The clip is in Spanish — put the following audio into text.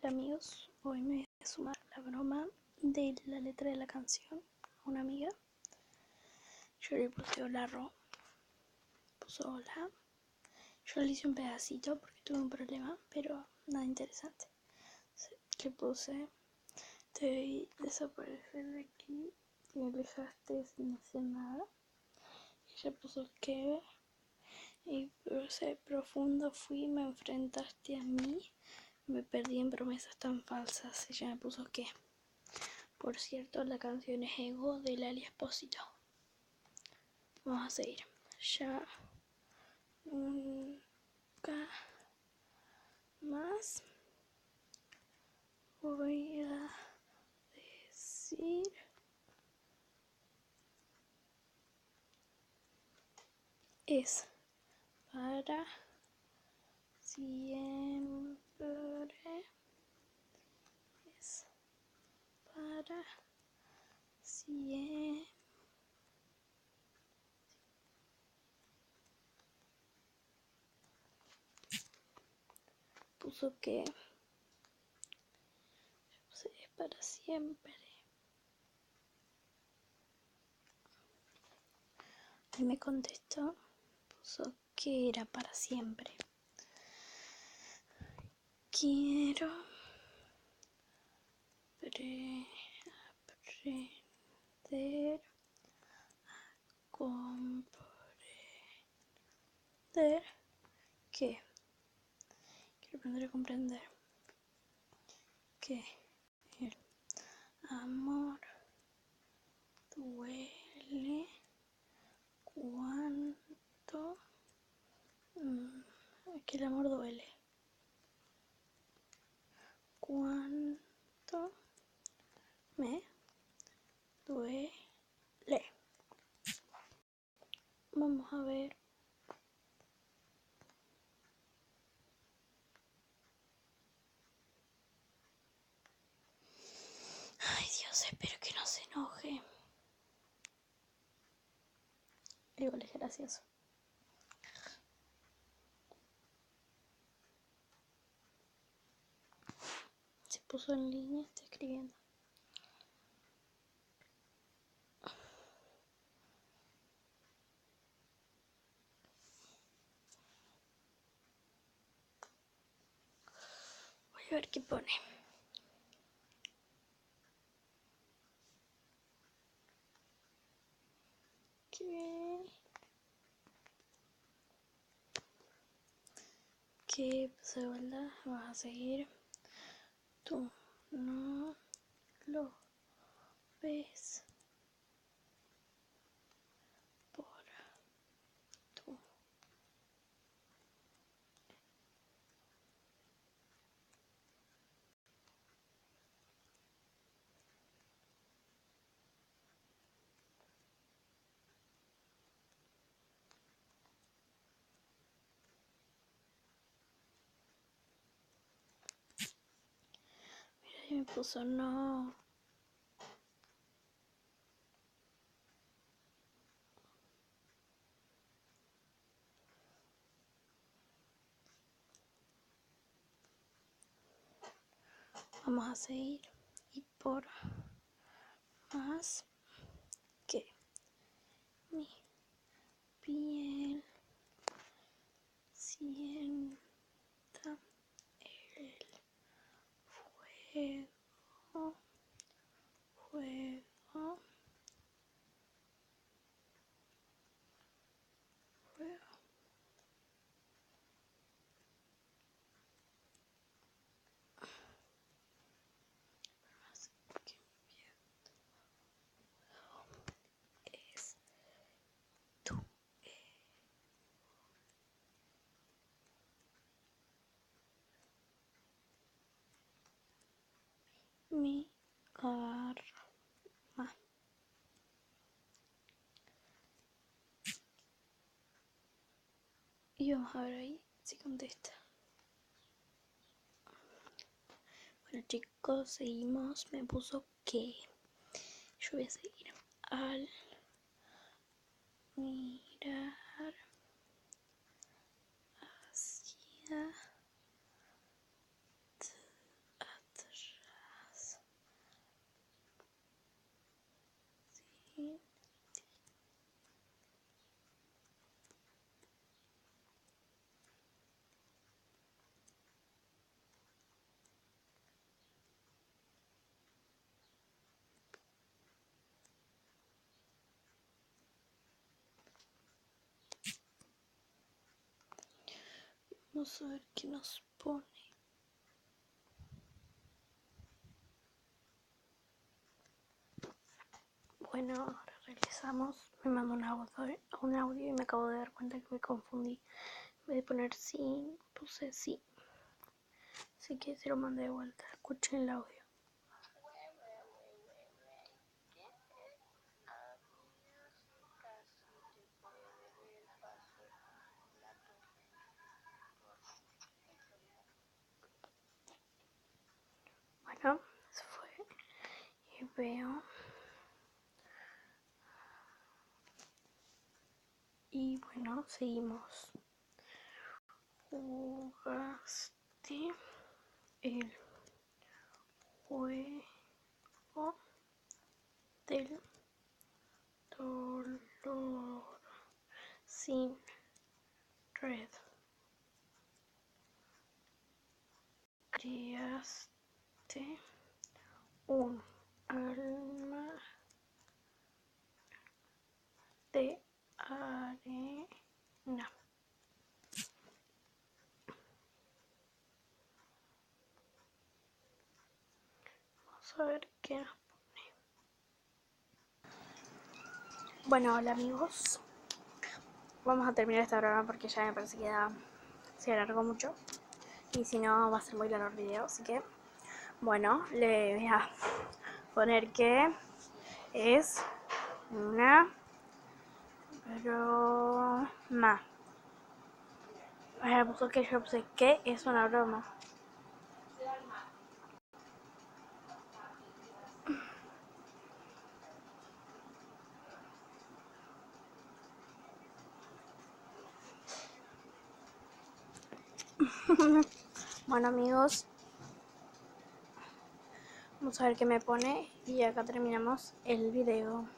Hola amigos, hoy me voy a sumar a la broma de la letra de la canción a una amiga. Yo le puse hola Ro, puso hola. Yo le hice un pedacito porque tuve un problema, pero nada interesante. Le puse, te vi desaparecer de aquí y me dejaste sin hacer nada. Y ella puso que, y profundo fui, me enfrentaste a mí. Me perdí en promesas tan falsas. Ella me puso que. Por cierto, la canción es Ego de Loli Esposoto. Vamos a seguir. Ya nunca más voy a decir es para siempre. Es para siempre. Puso que es para siempre. Y me contestó, puso que era para siempre. Quiero aprender a comprender que. Quiero aprender a comprender que el amor duele cuánto. Que el amor duele. Cuánto me duele. Vamos a ver. Ay Dios, espero que no se enoje. Igual es gracioso. Se puso en línea, está escribiendo. Voy a ver qué pone. ¿Qué pasa, verdad? Vas a seguir. Tú no lo ves por tu. Mira, y me puso no. Vamos a seguir. Y por más que mi piel sienta el fuego, fuego, fuego. Más que mi piel es tú. Mi karma. Y vamos a ver ahí si contesta. Bueno chicos, seguimos. Me puso que yo voy a seguir. Al mirar hacia Vamos a ver qué nos pone. Bueno, ahora regresamos. Me mandó un audio y me acabo de dar cuenta que me confundí. En vez de poner sí, puse sí. Así que se lo mandé de vuelta. Escuchen el audio. Bueno, se fue. Y veo. Y bueno, seguimos. Jugaste el juego del dolor sin red. Creaste un alma de arena. Vamos a ver qué nos pone. Bueno, hola amigos. Vamos a terminar esta broma porque ya me parece que se alargó mucho. Y si no, va a ser muy largo el video. Así que, bueno, le voy a poner que es una broma. Ahora puso que yo puse que es una broma. Bueno amigos, vamos a ver qué me pone y acá terminamos el video.